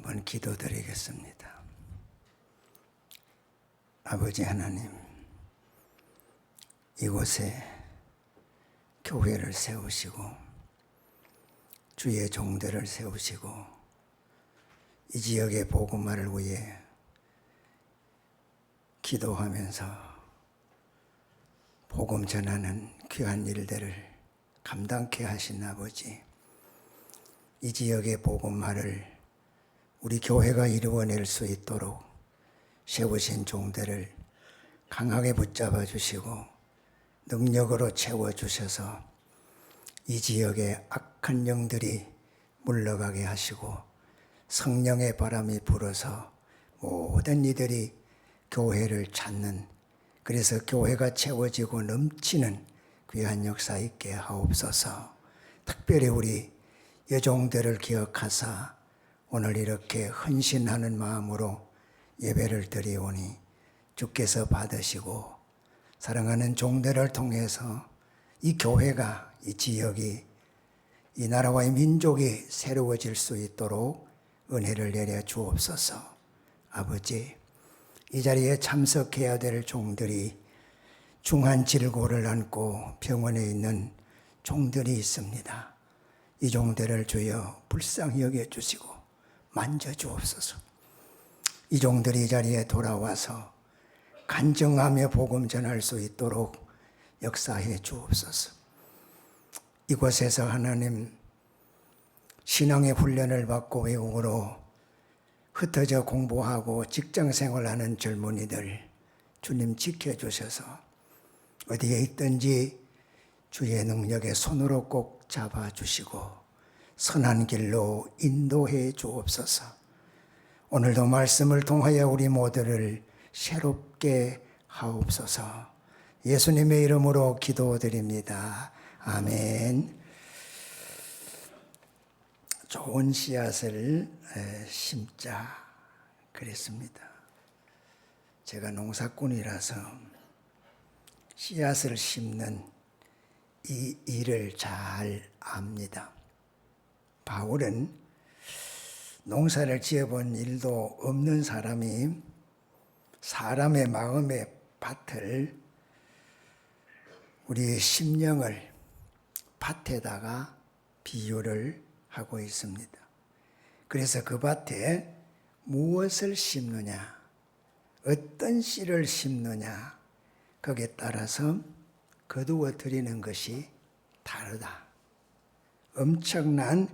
한번 기도드리겠습니다. 아버지 하나님, 이곳에 교회를 세우시고 주의 종들을 세우시고 이 지역의 복음화를 위해 기도하면서 복음 전하는 귀한 일들을 감당케 하신 아버지, 이 지역의 복음화를 우리 교회가 이루어낼 수 있도록 세우신 종들을 강하게 붙잡아 주시고 능력으로 채워주셔서 이 지역에 악한 영들이 물러가게 하시고 성령의 바람이 불어서 모든 이들이 교회를 찾는, 그래서 교회가 채워지고 넘치는 귀한 역사 있게 하옵소서. 특별히 우리 여종들을 기억하사 오늘 이렇게 헌신하는 마음으로 예배를 드리오니 주께서 받으시고 사랑하는 종들을 통해서 이 교회가, 이 지역이, 이 나라와 이 민족이 새로워질 수 있도록 은혜를 내려 주옵소서. 아버지, 이 자리에 참석해야 될 종들이 중한 질고를 안고 병원에 있는 종들이 있습니다. 이 종들을 주여 불쌍히 여겨주시고 만져주옵소서. 이 종들이 이 자리에 돌아와서 간증하며 복음 전할 수 있도록 역사해 주옵소서. 이곳에서 하나님, 신앙의 훈련을 받고 외국으로 흩어져 공부하고 직장생활하는 젊은이들 주님 지켜주셔서 어디에 있든지 주의 능력의 손으로 꼭 잡아주시고 선한 길로 인도해 주옵소서. 오늘도 말씀을 통하여 우리 모두를 새롭게 하옵소서. 예수님의 이름으로 기도드립니다. 아멘. 좋은 씨앗을 심자 그랬습니다. 제가 농사꾼이라서 씨앗을 심는 이 일을 잘 압니다. 바울은 농사를 지어본 일도 없는 사람이 사람의 마음의 밭을, 우리의 심령을 밭에다가 비유를 하고 있습니다. 그래서 그 밭에 무엇을 심느냐, 어떤 씨를 심느냐, 거기에 따라서 거두어 드리는 것이 다르다. 엄청난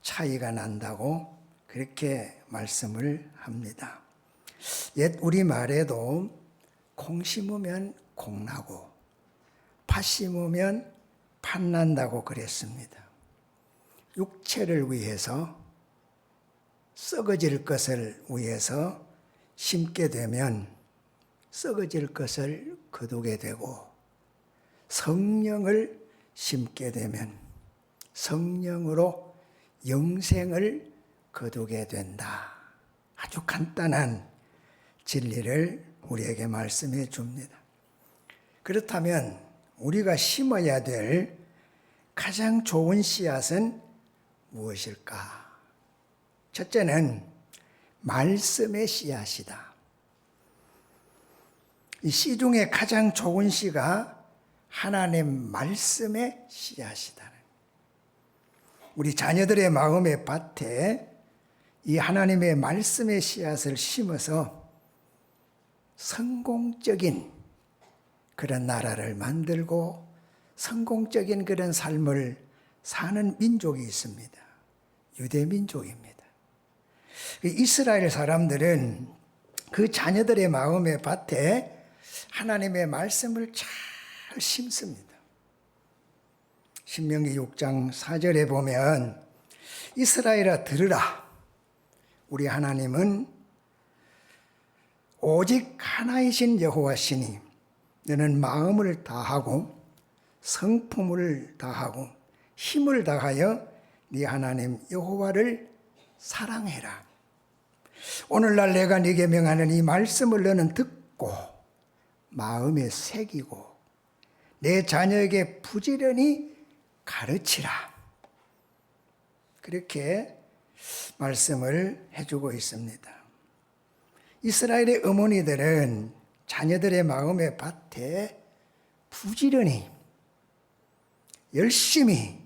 차이가 난다고 그렇게 말씀을 합니다. 옛 우리말에도 콩 심으면 콩 나고 팥 심으면 팥 난다고 그랬습니다. 육체를 위해서, 썩어질 것을 위해서 심게 되면 썩어질 것을 거두게 되고, 성령을 심게 되면 성령으로 영생을 거두게 된다. 아주 간단한 진리를 우리에게 말씀해 줍니다. 그렇다면 우리가 심어야 될 가장 좋은 씨앗은 무엇일까? 첫째는 말씀의 씨앗이다. 이 씨 중에 가장 좋은 씨가 하나님 말씀의 씨앗이다. 우리 자녀들의 마음의 밭에 이 하나님의 말씀의 씨앗을 심어서 성공적인 그런 나라를 만들고 성공적인 그런 삶을 사는 민족이 있습니다. 유대민족입니다. 이스라엘 사람들은 그 자녀들의 마음의 밭에 하나님의 말씀을 잘 심습니다. 신명기 6장 4절에 보면 이스라엘아 들으라. 우리 하나님은 오직 하나이신 여호와시니 너는 마음을 다하고 성품을 다하고 힘을 다하여 네 하나님 여호와를 사랑해라. 오늘날 내가 네게 명하는 이 말씀을 너는 듣고 마음에 새기고 내 자녀에게 부지런히 가르치라. 그렇게 말씀을 해주고 있습니다. 이스라엘의 어머니들은 자녀들의 마음의 밭에 부지런히 열심히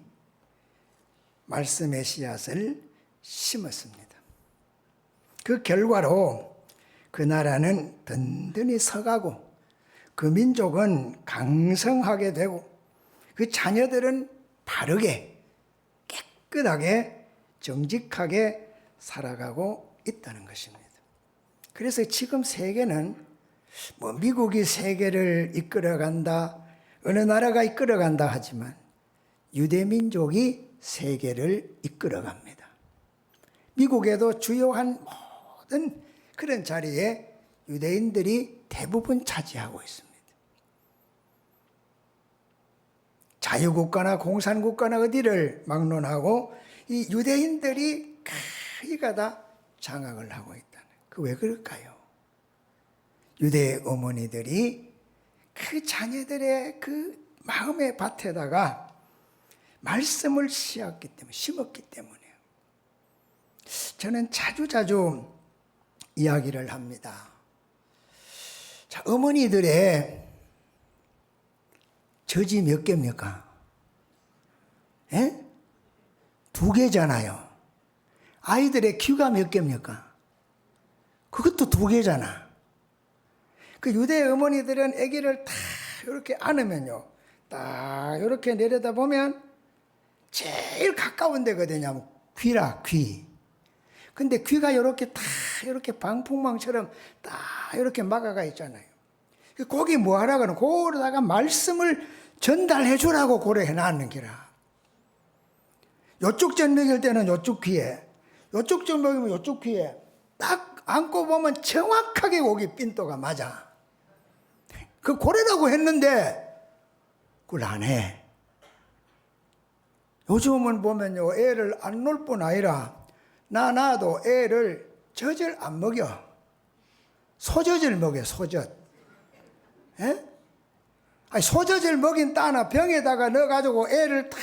말씀의 씨앗을 심었습니다. 그 결과로 그 나라는 든든히 서가고 그 민족은 강성하게 되고 그 자녀들은 바르게 깨끗하게 정직하게 살아가고 있다는 것입니다. 그래서 지금 세계는 미국이 세계를 이끌어간다, 어느 나라가 이끌어간다 하지만 유대민족이 세계를 이끌어갑니다. 미국에도 주요한 모든 그런 자리에 유대인들이 대부분 차지하고 있습니다. 자유국가나 공산국가나 어디를 막론하고 이 유대인들이 거의가 다 장악을 하고 있다는. 그 왜 그럴까요? 유대 어머니들이 그 자녀들의 그 마음의 밭에다가 말씀을 심었기 때문이에요. 저는 자주 이야기를 합니다. 자, 어머니들의 젖이 몇 개입니까? 예? 2개잖아요. 아이들의 귀가 몇 개입니까? 그것도 2개잖아. 그 유대 어머니들은 아기를 딱 이렇게 안으면요, 딱 이렇게 내려다보면 제일 가까운 데가 어디냐면 귀라, 귀. 근데 귀가 이렇게 딱 이렇게 방풍망처럼 딱 이렇게 막아가 있잖아요. 거기 뭐 하라고 하는, 거기다가 말씀을 전달해 주라고 고래 해놨는 기라. 요쪽 젖 먹일 때는 요쪽 귀에, 요쪽 젖 먹이면 요쪽 귀에 딱 안고 보면 정확하게 거기 핀도가 맞아. 그 고래라고 했는데 그걸 안 해. 요즘은 보면요, 애를 안 놀 뿐 아니라 나도 애를 젖을 안 먹여. 소젖을 먹여, 소젖. 예? 아니, 소젖을 먹인 따나 병에다가 넣어가지고 애를 탁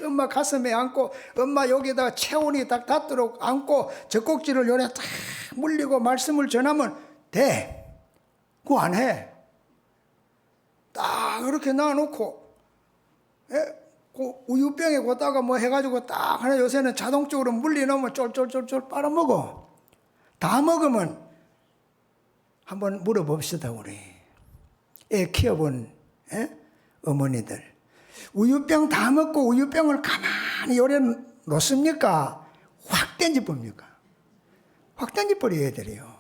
엄마 가슴에 안고 엄마 여기다가 체온이 딱 닿도록 안고 젖꼭지를 요래 탁 물리고 말씀을 전하면 돼. 그거 안 해. 딱 이렇게 놔놓고, 그 우유병에 거다가 뭐 해가지고 딱 하나 요새는 자동적으로 물리 넣으면 쫄쫄쫄쫄 빨아먹어. 다 먹으면 한번 물어봅시다, 우리. 애 키워본 어머니들. 우유병 다 먹고 우유병을 가만히 요래 놓습니까? 확 던져봅니까? 확 던져버려야 돼요.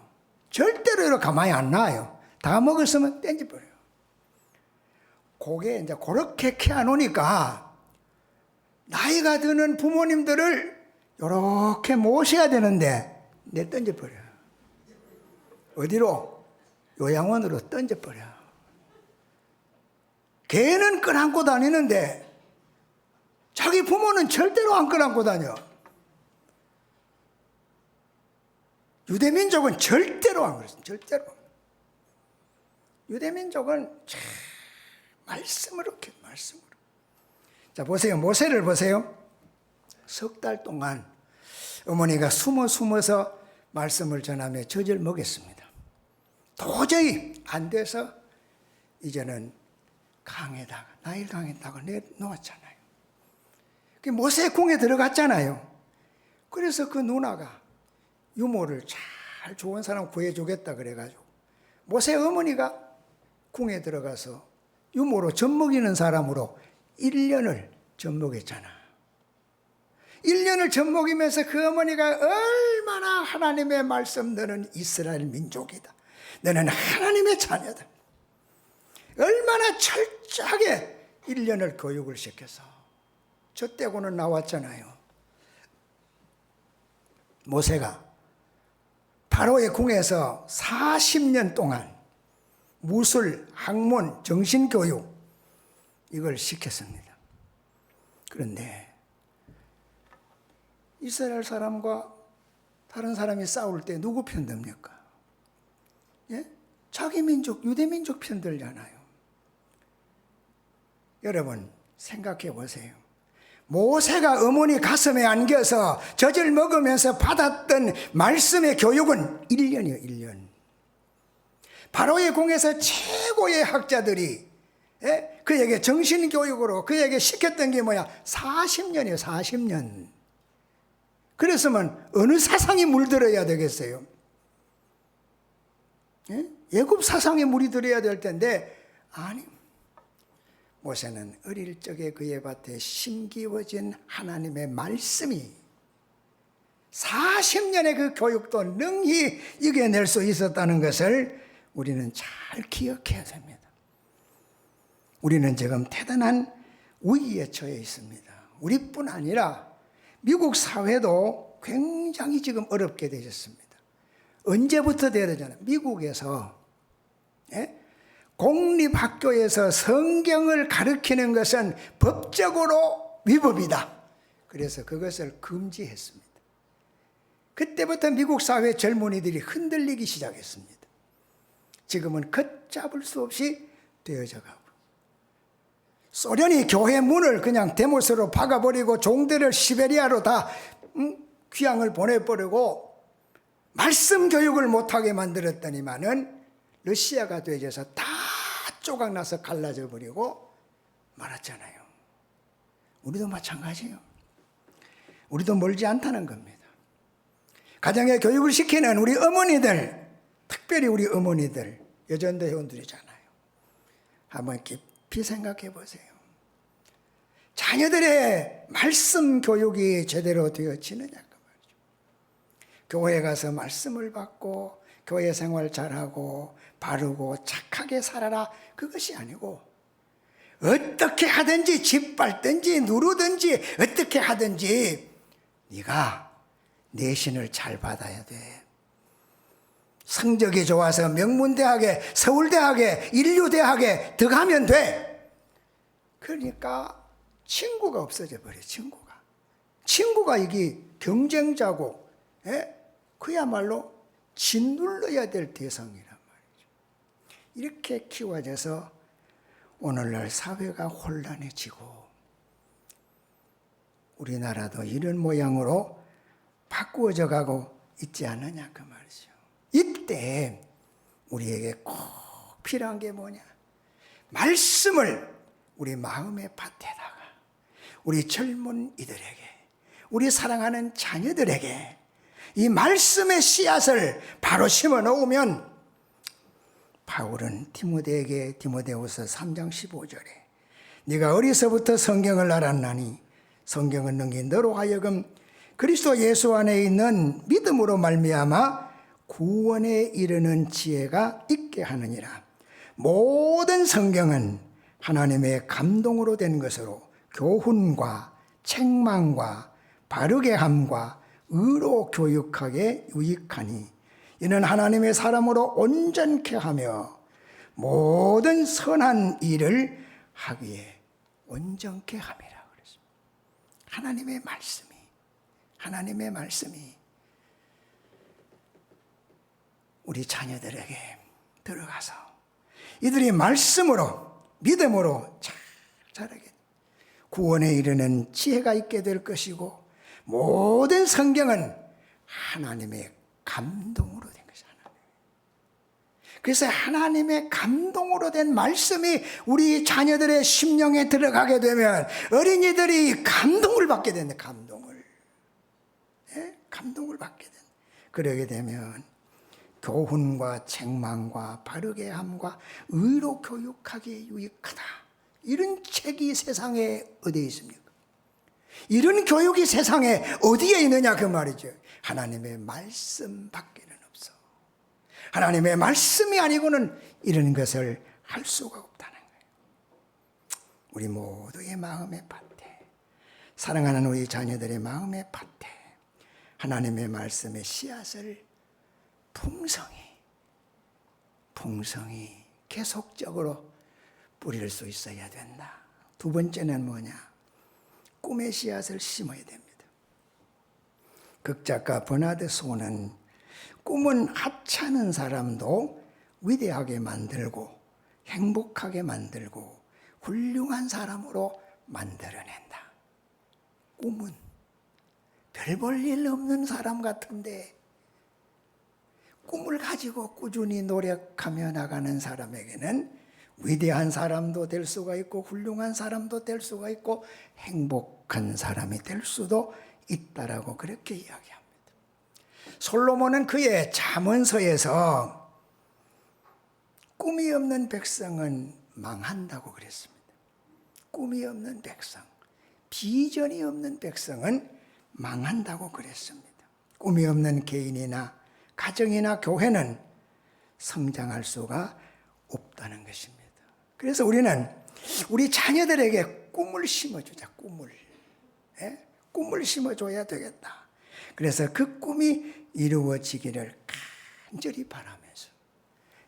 절대로 이렇게 가만히 안 놔요. 다 먹었으면 던져버려요. 그게 이제 그렇게 키워놓으니까 나이가 드는 부모님들을 이렇게 모셔야 되는데 내 던져버려요. 어디로? 요양원으로 던져버려. 걔는 끌안고 다니는데 자기 부모는 절대로 안 끌안고 다녀. 유대민족은 절대로 안 그랬어요. 절대로. 유대민족은 참 말씀으로 이렇게 말씀으로. 자, 보세요. 모세를 보세요. 10달 동안 어머니가 숨어서 말씀을 전하며 젖을 먹였습니다. 도저히 안 돼서 이제는 강에다가, 나일 강에다가 내놓았잖아요. 모세 궁에 들어갔잖아요. 그래서 그 누나가 유모를 잘 좋은 사람 구해주겠다 그래가지고 모세 어머니가 궁에 들어가서 유모로 젖먹이는 사람으로 1년을 젖먹였잖아. 1년을 젖먹이면서 그 어머니가 얼마나 하나님의 말씀, 너는 이스라엘 민족이다, 너는 하나님의 자녀다, 얼마나 철저하게 1년을 교육을 시켜서 저 떼고는 나왔잖아요. 모세가 바로의 궁에서 40년 동안 무술, 학문, 정신교육 이걸 시켰습니다. 그런데 이스라엘 사람과 다른 사람이 싸울 때 누구 편 듭니까? 예? 자기 민족, 유대민족 편 들잖아요. 여러분 생각해 보세요. 모세가 어머니 가슴에 안겨서 젖을 먹으면서 받았던 말씀의 교육은 1년이요, 1년. 바로의 궁에서 최고의 학자들이 그에게 정신교육으로 그에게 시켰던 게 뭐야? 40년이에요, 40년. 그랬으면 어느 사상이 물들어야 되겠어요? 애굽 사상에 물이 들어야 될 텐데, 아니, 모세는 어릴 적에 그의 밭에 심기워진 하나님의 말씀이 40년의 그 교육도 능히 이겨낼 수 있었다는 것을 우리는 잘 기억해야 됩니다. 우리는 지금 대단한 위기에 처해 있습니다. 우리뿐 아니라 미국 사회도 굉장히 지금 어렵게 되셨습니다. 언제부터 돼야 되잖아요. 미국에서 공립학교에서 성경을 가르치는 것은 법적으로 위법이다. 그래서 그것을 금지했습니다. 그때부터 미국 사회 젊은이들이 흔들리기 시작했습니다. 지금은 걷잡을 수 없이 되어져 가고, 소련이 교회 문을 그냥 대못으로 박아버리고 종들을 시베리아로 다 귀향을 보내버리고 말씀 교육을 못하게 만들었더니만은 러시아가 되져서 다 조각나서 갈라져 버리고 말았잖아요. 우리도 마찬가지예요. 우리도 멀지 않다는 겁니다. 가정에 교육을 시키는 우리 어머니들, 특별히 우리 어머니들, 여전도 회원들이잖아요. 한번 깊이 생각해 보세요. 자녀들의 말씀 교육이 제대로 되어지느냐 그 말이죠. 교회 가서 말씀을 받고 교회 생활 잘하고 바르고 착하게 살아라, 그것이 아니고 어떻게 하든지 짓밟든지 누르든지 어떻게 하든지 네가 내신을 잘 받아야 돼. 성적이 좋아서 명문대학에, 서울대학에, 인류대학에 들어가면 돼. 그러니까 친구가 없어져 버려. 친구가 이게 경쟁자고, 그야말로 짓눌러야 될 대상이란 말이죠. 이렇게 키워져서 오늘날 사회가 혼란해지고 우리나라도 이런 모양으로 바꾸어져 가고 있지 않느냐 그 말이죠. 이때 우리에게 꼭 필요한 게 뭐냐? 말씀을 우리 마음의 밭에다가 우리 젊은이들에게, 우리 사랑하는 자녀들에게 이 말씀의 씨앗을 바로 심어 놓으면, 바울은 디모데에게 디모데후서 3장 15절에 네가 어리서부터 성경을 알았나니 성경은 능히 너로 하여금 그리스도 예수 안에 있는 믿음으로 말미암아 구원에 이르는 지혜가 있게 하느니라. 모든 성경은 하나님의 감동으로 된 것으로 교훈과 책망과 바르게 함과 의로 교육하게 유익하니 이는 하나님의 사람으로 온전케 하며 모든 선한 일을 하기에 온전케 함이라 그랬습니다. 하나님의 말씀이 우리 자녀들에게 들어가서 이들이 말씀으로, 믿음으로 잘 자라게, 구원에 이르는 지혜가 있게 될 것이고, 모든 성경은 하나님의 감동으로 된 것이잖아요. 그래서 하나님의 감동으로 된 말씀이 우리 자녀들의 심령에 들어가게 되면 어린이들이 감동을 받게 된다. 감동을 받게 된다. 그러게 되면 교훈과 책망과 바르게 함과 의로 교육하기에 유익하다. 이런 책이 세상에 어디에 있습니까? 이런 교육이 세상에 어디에 있느냐 그 말이죠. 하나님의 말씀 밖에는 없어. 하나님의 말씀이 아니고는 이런 것을 할 수가 없다는 거예요. 우리 모두의 마음의 밭에, 사랑하는 우리 자녀들의 마음의 밭에 하나님의 말씀의 씨앗을 풍성히 계속적으로 뿌릴 수 있어야 된다. 두 번째는 뭐냐? 꿈의 씨앗을 심어야 됩니다. 극작가 버나드 소는 꿈은 하찮은 사람도 위대하게 만들고 행복하게 만들고 훌륭한 사람으로 만들어낸다. 꿈은 별 볼 일 없는 사람 같은데 꿈을 가지고 꾸준히 노력하며 나가는 사람에게는 위대한 사람도 될 수가 있고 훌륭한 사람도 될 수가 있고 행복한 사람이 될 수도 있다라고 그렇게 이야기합니다. 솔로몬은 그의 잠언서에서 꿈이 없는 백성은 망한다고 그랬습니다. 꿈이 없는 백성, 비전이 없는 백성은 망한다고 그랬습니다. 꿈이 없는 개인이나 가정이나 교회는 성장할 수가 없다는 것입니다. 그래서 우리는 우리 자녀들에게 꿈을 심어주자. 꿈을 심어줘야 되겠다. 그래서 그 꿈이 이루어지기를 간절히 바라면서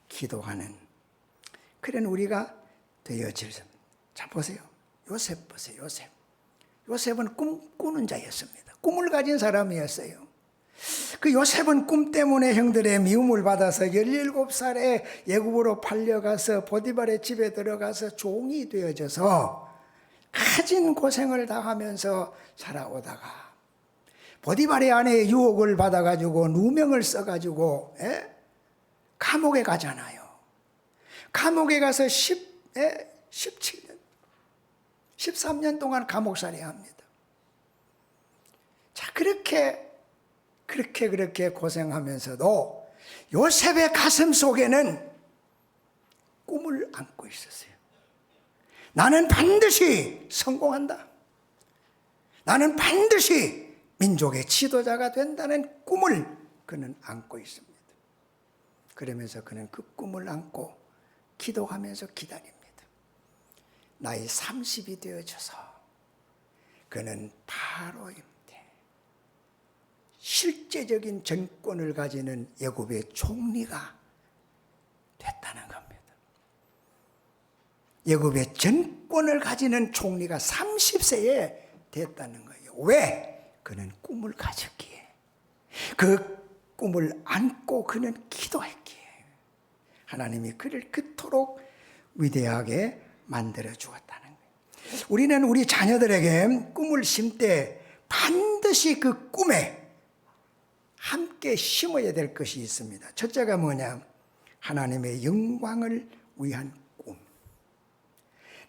기도하는 그런 우리가 되어질. 자 보세요. 요셉 보세요. 요셉은 꿈꾸는 자였습니다. 꿈을 가진 사람이었어요. 그 요셉은 꿈 때문에 형들의 미움을 받아서 17살에 애굽으로 팔려가서 보디발의 집에 들어가서 종이 되어져서 가진 고생을 당하면서 살아오다가 보디발의 아내의 유혹을 받아가지고 누명을 써가지고 감옥에 가잖아요. 감옥에 가서 17년, 13년 동안 감옥살이 합니다. 자, 그렇게 고생하면서도 요셉의 가슴 속에는 꿈을 안고 있었어요. 나는 반드시 성공한다. 나는 반드시 민족의 지도자가 된다는 꿈을 그는 안고 있습니다. 그러면서 그는 그 꿈을 안고 기도하면서 기다립니다. 나이 30이 되어져서 그는 바로임 실제적인 정권을 가지는 애굽의 총리가 됐다는 겁니다. 애굽의 정권을 가지는 총리가 30세에 됐다는 거예요. 왜? 그는 꿈을 가졌기에. 그 꿈을 안고 그는 기도했기에. 하나님이 그를 그토록 위대하게 만들어 주었다는 거예요. 우리는 우리 자녀들에게 꿈을 심때 반드시 그 꿈에 함께 심어야 될 것이 있습니다. 첫째가 뭐냐? 하나님의 영광을 위한 꿈.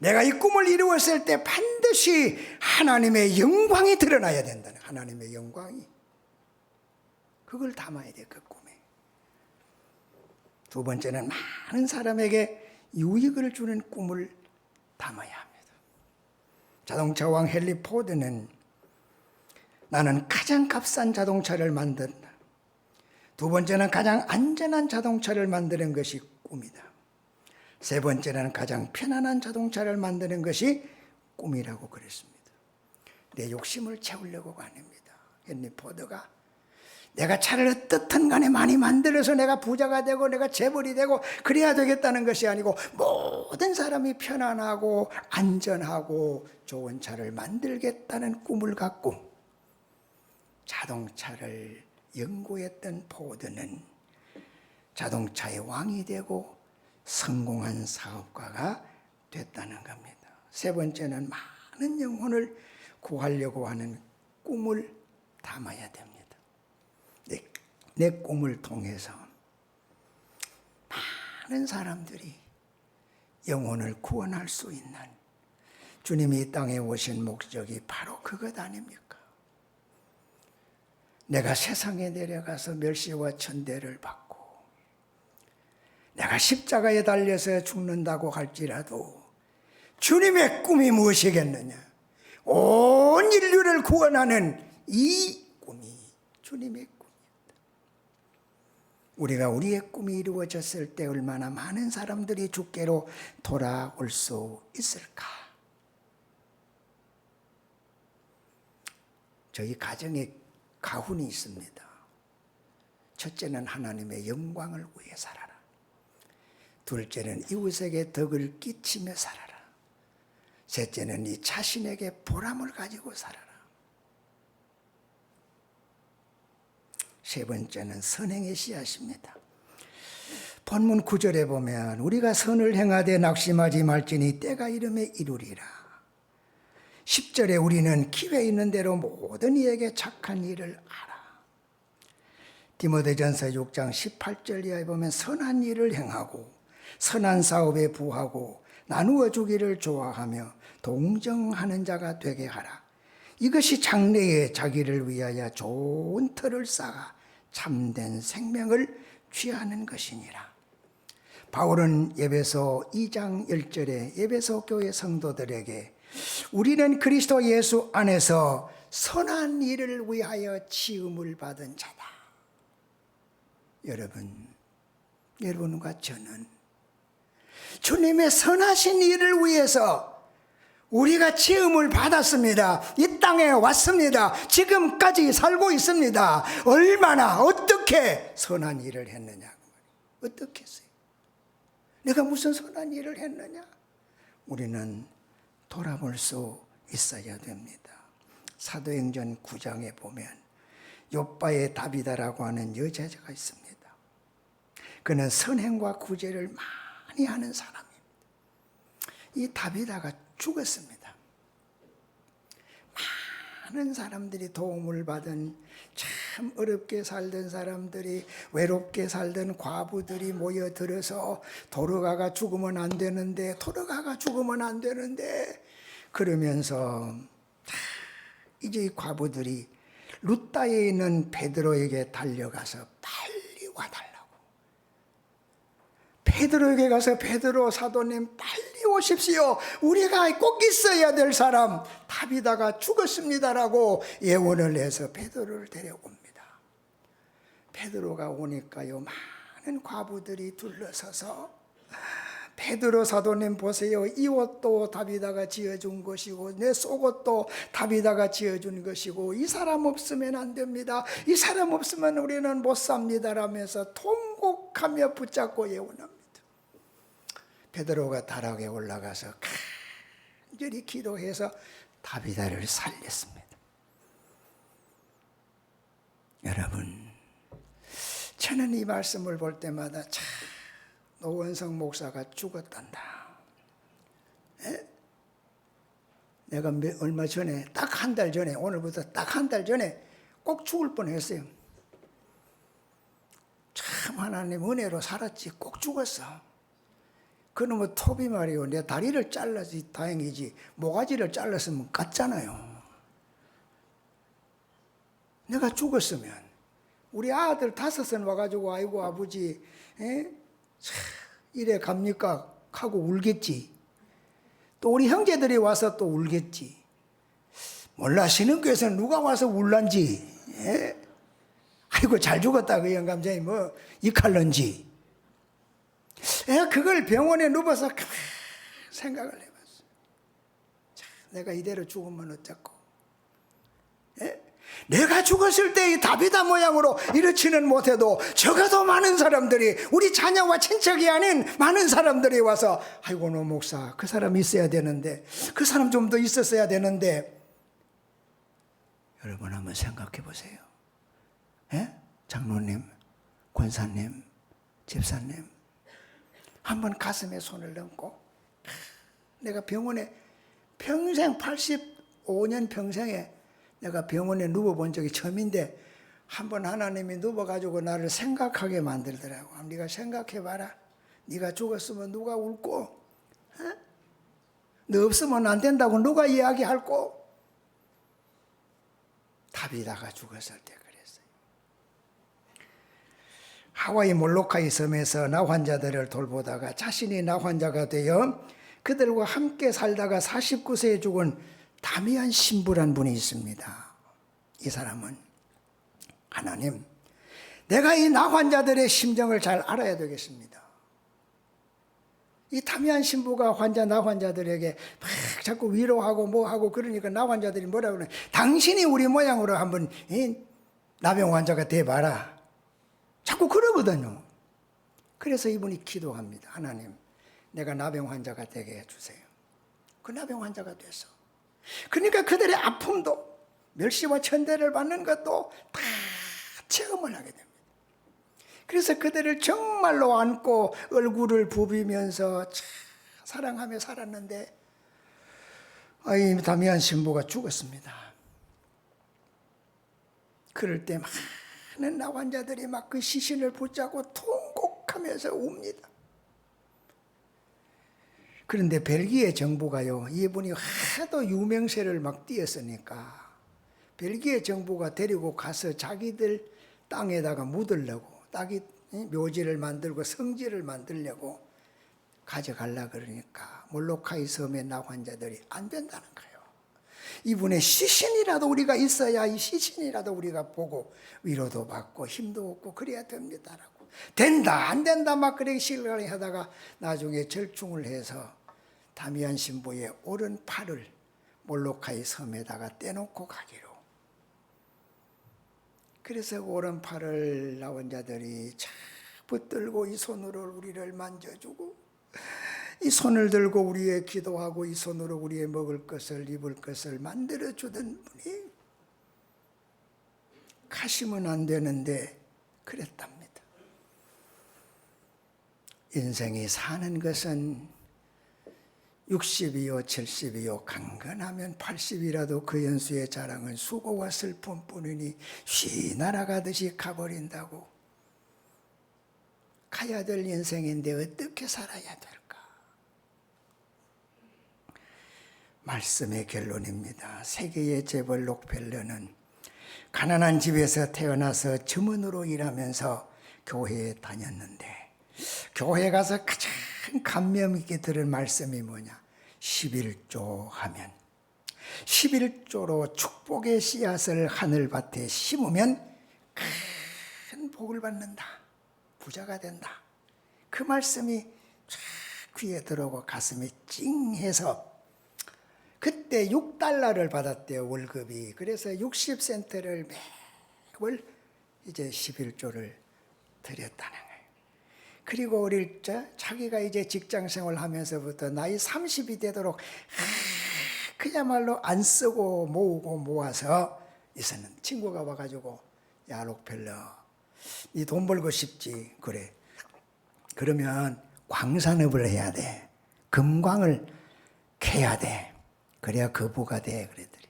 내가 이 꿈을 이루었을 때 반드시 하나님의 영광이 드러나야 된다는, 하나님의 영광이. 그걸 담아야 돼, 그 꿈에. 두 번째는 많은 사람에게 유익을 주는 꿈을 담아야 합니다. 자동차 왕 헨리 포드는 나는 가장 값싼 자동차를 만든다. 두 번째는 가장 안전한 자동차를 만드는 것이 꿈이다. 세 번째는 가장 편안한 자동차를 만드는 것이 꿈이라고 그랬습니다. 내 욕심을 채우려고가 아닙니다. 헨리 포드가 내가 차를 어떻든 간에 많이 만들어서 내가 부자가 되고 내가 재벌이 되고 그래야 되겠다는 것이 아니고 모든 사람이 편안하고 안전하고 좋은 차를 만들겠다는 꿈을 갖고 자동차를 연구했던 포드는 자동차의 왕이 되고 성공한 사업가가 됐다는 겁니다. 세 번째는 많은 영혼을 구하려고 하는 꿈을 담아야 됩니다. 내 꿈을 통해서 많은 사람들이 영혼을 구원할 수 있는, 주님이 이 땅에 오신 목적이 바로 그것 아닙니까? 내가 세상에 내려가서 멸시와 천대를 받고 내가 십자가에 달려서 죽는다고 할지라도 주님의 꿈이 무엇이겠느냐? 온 인류를 구원하는 이 꿈이 주님의 꿈이었다. 우리가 우리의 꿈이 이루어졌을 때 얼마나 많은 사람들이 주께로 돌아올 수 있을까? 저희 가정에 가훈이 있습니다. 첫째는 하나님의 영광을 위해 살아라. 둘째는 이웃에게 덕을 끼치며 살아라. 셋째는 네 자신에게 보람을 가지고 살아라. 세 번째는 선행의 씨앗입니다. 본문 9절에 보면 우리가 선을 행하되 낙심하지 말지니 때가 이름에 이루리라. 10절에 우리는 기회 있는 대로 모든 이에게 착한 일을 하라. 디모데전서 6장 18절 이하에 보면 선한 일을 행하고 선한 사업에 부하고 나누어 주기를 좋아하며 동정하는 자가 되게 하라. 이것이 장래에 자기를 위하여 좋은 터를 쌓아 참된 생명을 취하는 것이니라. 바울은 에베소 2장 1절에 에베소 교회 성도들에게 우리는 그리스도 예수 안에서 선한 일을 위하여 지음을 받은 자다. 여러분과 저는 주님의 선하신 일을 위해서 우리가 지음을 받았습니다. 이 땅에 왔습니다. 지금까지 살고 있습니다. 얼마나 어떻게 선한 일을 했느냐. 어떻게 했어요? 내가 무슨 선한 일을 했느냐? 우리는 돌아볼 수 있어야 됩니다. 사도행전 9장에 보면 욥바의 다비다라고 하는 여자가 있습니다. 그는 선행과 구제를 많이 하는 사람입니다. 이 다비다가 죽었습니다. 많은 사람들이 도움을 받은, 참 어렵게 살던 사람들이, 외롭게 살던 과부들이 모여들어서 도르가가 죽으면 안 되는데 그러면서 이제 이 과부들이 루따에 있는 베드로에게 달려가서 빨리 와달라고. 베드로에게 가서 베드로 사도님 빨리 오십시오. 우리가 꼭 있어야 될 사람 다비다가 죽었습니다라고 예언을 해서 베드로를 데려옵니다. 베드로가 오니까요, 많은 과부들이 둘러서서 베드로 사도님 보세요. 이 옷도 다비다가 지어준 것이고 내 속옷도 다비다가 지어준 것이고 이 사람 없으면 안 됩니다. 이 사람 없으면 우리는 못 삽니다 라면서 통곡하며 붙잡고 예언합니다. 베드로가 다락에 올라가서 간절히 기도해서 다비다를 살렸습니다. 여러분, 저는 이 말씀을 볼 때마다 참 노원성 목사가 죽었단다. 내가 얼마 전에 딱 한 달 전에, 오늘부터 딱 한 달 전에 꼭 죽을 뻔했어요. 참 하나님 은혜로 살았지 꼭 죽었어. 그놈의 톱이 말이요, 내 다리를 잘라서 다행이지 모가지를 잘랐으면 깠잖아요. 내가 죽었으면 우리 아들 5은 와가지고 아이고 아버지 이래 갑니까? 하고 울겠지. 또 우리 형제들이 와서 또 울겠지. 몰라, 신흥교에서는 누가 와서 울란지. 아이고 잘 죽었다 그 영감장이 뭐 이칼런지. 그걸 병원에 누워서 생각을 해봤어. 내가 이대로 죽으면 어쩌고. 내가 죽었을 때 이 다비다 모양으로 이렇지는 못해도 적어도 많은 사람들이, 우리 자녀와 친척이 아닌 많은 사람들이 와서 아이고 노 목사 그 사람 있어야 되는데, 그 사람 좀 더 있었어야 되는데. 여러분 한번 생각해 보세요. 장로님, 권사님, 집사님, 한번 가슴에 손을 얹고, 내가 병원에 평생 85년 평생에 내가 병원에 누워본 적이 처음인데 한번 하나님이 누워가지고 나를 생각하게 만들더라고. 네가 생각해봐라. 네가 죽었으면 누가 울고, 너 없으면 안 된다고 누가 이야기할고. 다비다가 죽었을 때 그랬어요. 하와이 몰로카이 섬에서 나환자들을 돌보다가 자신이 나환자가 되어 그들과 함께 살다가 49세에 죽은 다미안 신부란 분이 있습니다. 이 사람은 하나님, 내가 이 나환자들의 심정을 잘 알아야 되겠습니다. 이 다미안 신부가 나환자들에게 막 자꾸 위로하고 뭐하고 그러니까 나환자들이 뭐라 그러냐, 당신이 우리 모양으로 한번 나병 환자가 돼봐라. 자꾸 그러거든요. 그래서 이분이 기도합니다. 하나님, 내가 나병 환자가 되게 해주세요. 그 나병 환자가 됐어. 그러니까 그들의 아픔도, 멸시와 천대를 받는 것도 다 체험을 하게 됩니다. 그래서 그들을 정말로 안고 얼굴을 부비면서 사랑하며 살았는데, 이 다미안 신부가 죽었습니다. 그럴 때 많은 나환자들이 막 그 시신을 붙잡고 통곡하면서 웁니다. 그런데 벨기에 정부가요, 이분이 하도 유명세를 막 띄었으니까 벨기에 정부가 데리고 가서 자기들 땅에다가 묻으려고, 땅이 묘지를 만들고 성지를 만들려고 가져가려고 그러니까 몰로카이 섬의 나환자들이 안 된다는 거예요. 이분의 시신이라도 우리가 있어야 이 시신이라도 우리가 보고 위로도 받고 힘도 얻고 그래야 됩니다라고. 된다 안 된다 막 그렇게 실랑이 하다가 나중에 절충을 해서 다미안 신부의 오른팔을 몰로카이 섬에다가 떼놓고 가기로. 그래서 오른팔을 나환자들이 쫙 붙들고 이 손으로 우리를 만져주고 이 손을 들고 우리의 기도하고 이 손으로 우리의 먹을 것을 입을 것을 만들어주던 분이 가시면 안 되는데 그랬답니다. 인생이 사는 것은 60이요 70이요 강건하면 80이라도 그 연수의 자랑은 수고와 슬픔뿐이니 쉬 날아가듯이 가버린다고. 가야 될 인생인데 어떻게 살아야 될까? 말씀의 결론입니다. 세계의 재벌 록펠러는 가난한 집에서 태어나서 점원으로 일하면서 교회에 다녔는데 교회 가서 가장 감명 있게 들은 말씀이 뭐냐? 11조 하면 11조로 축복의 씨앗을 하늘밭에 심으면 큰 복을 받는다. 부자가 된다. 그 말씀이 쫙 귀에 들어오고 가슴이 찡해서 그때 6달러를 받았대요, 월급이. 그래서 60센트를 매월 이제 11조를 드렸다는 거예요. 그리고 어릴 때 자기가 이제 직장 생활하면서부터 나이 30이 되도록 그야말로 안 쓰고 모으고 모아서 있었는 친구가 와가지고 야 록펠러 니 돈 벌고 싶지? 그래. 그러면 광산업을 해야 돼. 금광을 캐야 돼. 그래야 거부가 돼. 그랬더니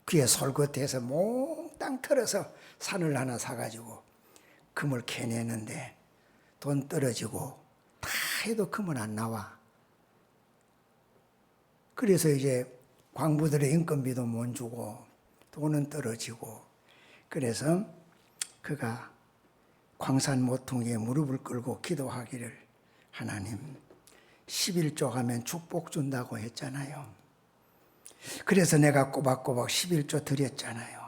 귀에 솔겉에서 몽땅 털어서 산을 하나 사가지고 금을 캐내는데 돈 떨어지고 다 해도 금은 안 나와. 그래서 이제 광부들의 인건비도 못 주고 돈은 떨어지고 그래서 그가 광산 모퉁이에 무릎을 꿇고 기도하기를 하나님 11조 하면 축복 준다고 했잖아요. 그래서 내가 꼬박꼬박 11조 드렸잖아요.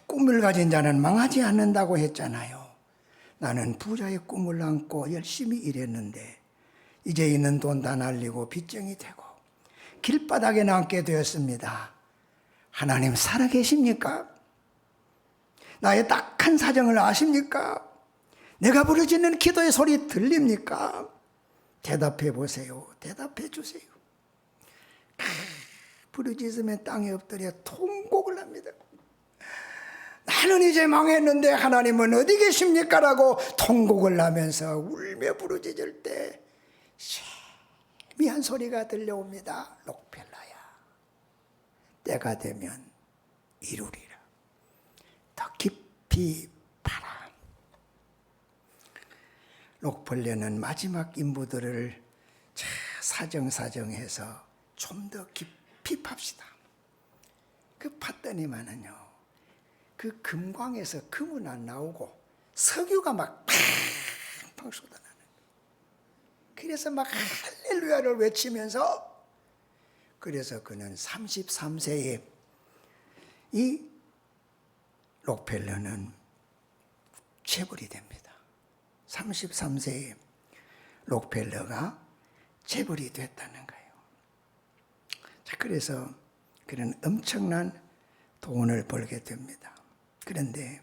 꿈을 가진 자는 망하지 않는다고 했잖아요. 나는 부자의 꿈을 안고 열심히 일했는데 이제 있는 돈 다 날리고 빚쟁이 되고 길바닥에 남게 되었습니다. 하나님 살아계십니까? 나의 딱한 사정을 아십니까? 내가 부르짖는 기도의 소리 들립니까? 대답해 보세요. 대답해 주세요. 부르짖으면 땅에 엎드려 통곡을 합니다. 나는 이제 망했는데 하나님은 어디 계십니까? 라고 통곡을 하면서 울며 부르짖을 때 미한 소리가 들려옵니다. 록펠러야, 때가 되면 이루리라. 더 깊이 파라. 록펠러는 마지막 인부들을 사정사정해서 좀 더 깊이 팝시다. 그 팠더니만은요, 그 금광에서 금은 안 나오고 석유가 막 팡팡 쏟아나는 거예요. 그래서 막 할렐루야를 외치면서 그래서 그는 33세에 이 록펠러는 재벌이 됩니다. 33세에 록펠러가 재벌이 됐다는 거예요. 자, 그래서 그는 엄청난 돈을 벌게 됩니다. 그런데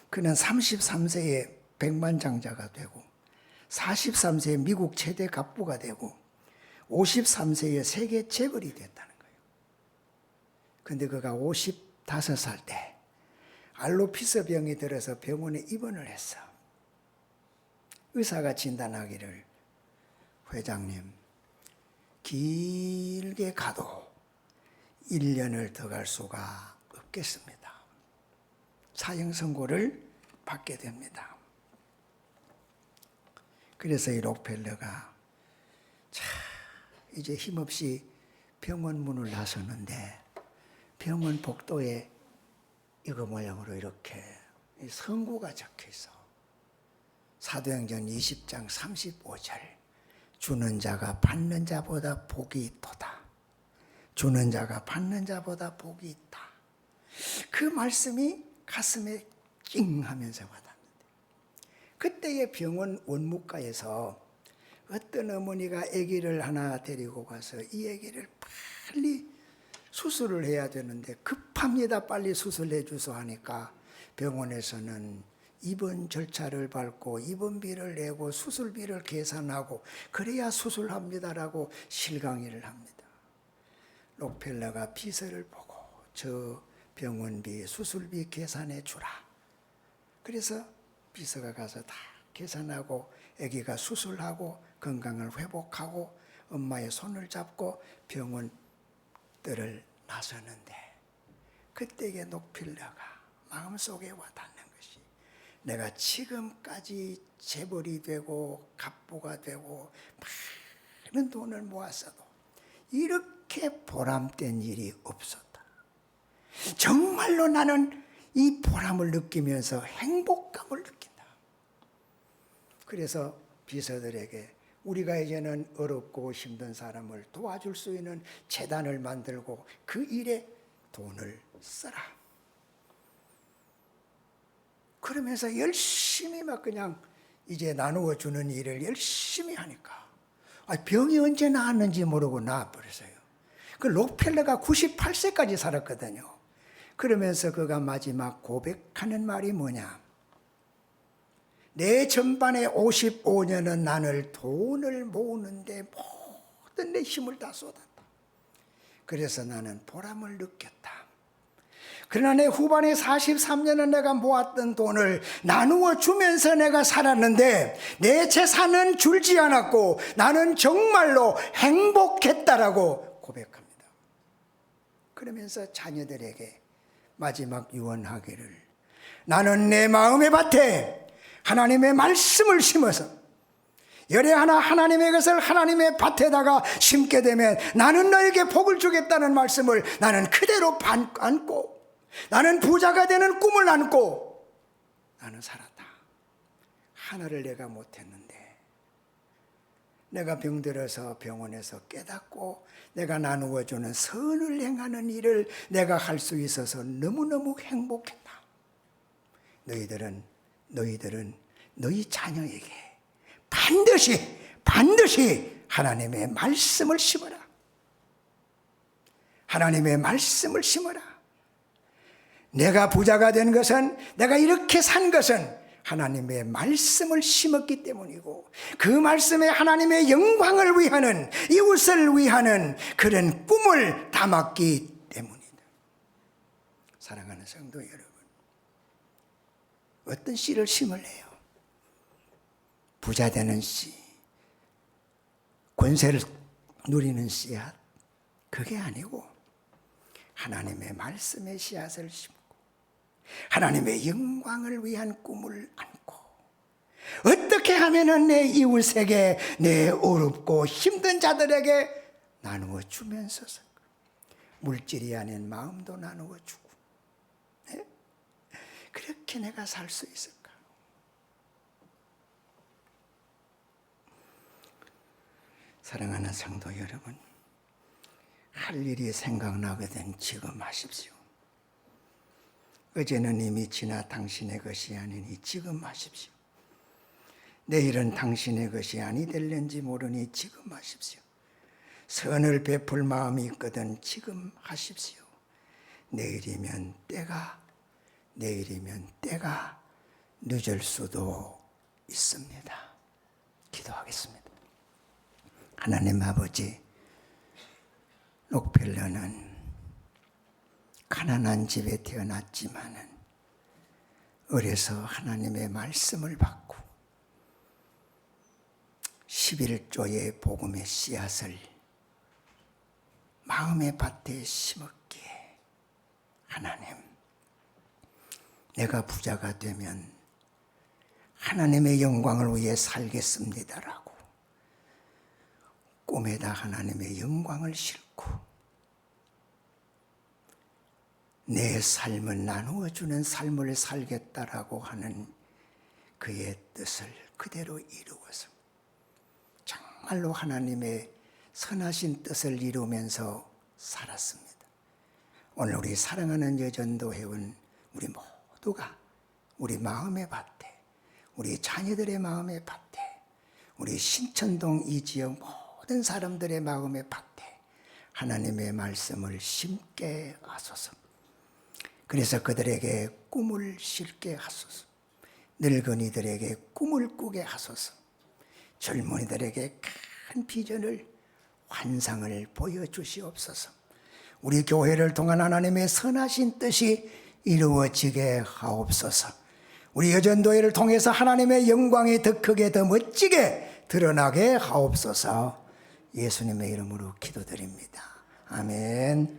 그는 33세에 백만장자가 되고 43세에 미국 최대 갑부가 되고 53세에 세계 재벌이 됐다는 거예요. 그런데 그가 55살 때 알로피스 병이 들어서 병원에 입원을 했어. 의사가 진단하기를 회장님, 길 길게 가도 1년을 더 갈 수가 없겠습니다. 사형 선고를 받게 됩니다. 그래서 이 록펠러가 이제 힘없이 병원 문을 나서는데 병원 복도에 이거 모양으로 이렇게 선고가 적혀 있어. 사도행전 20장 35절. 주는 자가 받는 자보다 복이 있도다. 주는 자가 받는 자보다 복이 있다. 그 말씀이 가슴에 찡 하면서 와닿는데, 그때의 병원 원무과에서 어떤 어머니가 아기를 하나 데리고 가서 이 아기를 빨리 수술을 해야 되는데 급합니다. 빨리 수술해 주소 하니까 병원에서는 입원 절차를 밟고 입원비를 내고 수술비를 계산하고 그래야 수술합니다라고 실강의를 합니다. 록펠러가 비서를 보고 저 병원비 수술비 계산해 주라. 그래서 비서가 가서 다 계산하고 아기가 수술하고 건강을 회복하고 엄마의 손을 잡고 병원 뜰을 나서는데, 그때의 록펠러가 마음속에 와닿는 것이, 내가 지금까지 재벌이 되고 갑부가 되고 많은 돈을 모았어도 이렇게 보람된 일이 없었다. 정말로 나는 이 보람을 느끼면서 행복감을 느낀다. 그래서 비서들에게 우리가 이제는 어렵고 힘든 사람을 도와줄 수 있는 재단을 만들고 그 일에 돈을 써라. 그러면서 열심히 막 그냥 이제 나누어 주는 일을 열심히 하니까 병이 언제 나았는지 모르고 나아버렸어요. 그 록펠러가 98세까지 살았거든요. 그러면서 그가 마지막 고백하는 말이 뭐냐? 내 전반에 55년은 나를 돈을 모으는데 모든 내 힘을 다 쏟았다. 그래서 나는 보람을 느꼈다. 그러나 내 후반에 43년은 내가 모았던 돈을 나누어 주면서 내가 살았는데 내 재산은 줄지 않았고 나는 정말로 행복했다라고 고백합니다. 그러면서 자녀들에게 마지막 유언하기를, 나는 내 마음의 밭에 하나님의 말씀을 심어서 열에 하나 하나님의 것을 하나님의 밭에다가 심게 되면 나는 너에게 복을 주겠다는 말씀을 나는 그대로 안고, 나는 부자가 되는 꿈을 안고 나는 살았다. 하나를 내가 못했는데 내가 병들어서 병원에서 깨닫고 내가 나누어주는 선을 행하는 일을 내가 할 수 있어서 너무너무 행복했다. 너희들은 너희 자녀에게 반드시 하나님의 말씀을 심어라. 하나님의 말씀을 심어라. 내가 부자가 된 것은, 내가 이렇게 산 것은 하나님의 말씀을 심었기 때문이고, 그 말씀에 하나님의 영광을 위하는, 이웃을 위하는 그런 꿈을 담았기 때문이다. 사랑하는 성도 여러분, 어떤 씨를 심을래요? 부자 되는 씨, 권세를 누리는 씨앗, 그게 아니고 하나님의 말씀의 씨앗을 심고 하나님의 영광을 위한 꿈을 안고, 어떻게 하면은 내 이웃에게, 내 어렵고 힘든 자들에게 나누어 주면서 물질이 아닌 마음도 나누어 주고, 네? 그렇게 내가 살 수 있을까? 사랑하는 성도 여러분, 할 일이 생각나거든 지금 하십시오. 어제는 이미 지나 당신의 것이 아니니 지금 하십시오. 내일은 당신의 것이 아니 될는지 모르니 지금 하십시오. 선을 베풀 마음이 있거든 지금 하십시오. 내일이면 때가 늦을 수도 있습니다. 기도하겠습니다. 하나님 아버지, 록펠러는 가난한 집에 태어났지만은 어려서 하나님의 말씀을 받고 11조의 복음의 씨앗을 마음의 밭에 심었기에 하나님, 내가 부자가 되면 하나님의 영광을 위해 살겠습니다라고 꿈에다 하나님의 영광을 싣고 내 삶을 나누어주는 삶을 살겠다라고 하는 그의 뜻을 그대로 이루어서 정말로 하나님의 선하신 뜻을 이루면서 살았습니다. 오늘 우리 사랑하는 여전도 회원 우리 모두가 우리 마음의 밭에, 우리 자녀들의 마음의 밭에, 우리 신천동 이 지역 모든 사람들의 마음의 밭에 하나님의 말씀을 심게 하소서. 그래서 그들에게 꿈을 실게 하소서. 늙은이들에게 꿈을 꾸게 하소서. 젊은이들에게 큰 비전을, 환상을 보여주시옵소서. 우리 교회를 통한 하나님의 선하신 뜻이 이루어지게 하옵소서. 우리 여전도회를 통해서 하나님의 영광이 더 크게 더 멋지게 드러나게 하옵소서. 예수님의 이름으로 기도드립니다. 아멘.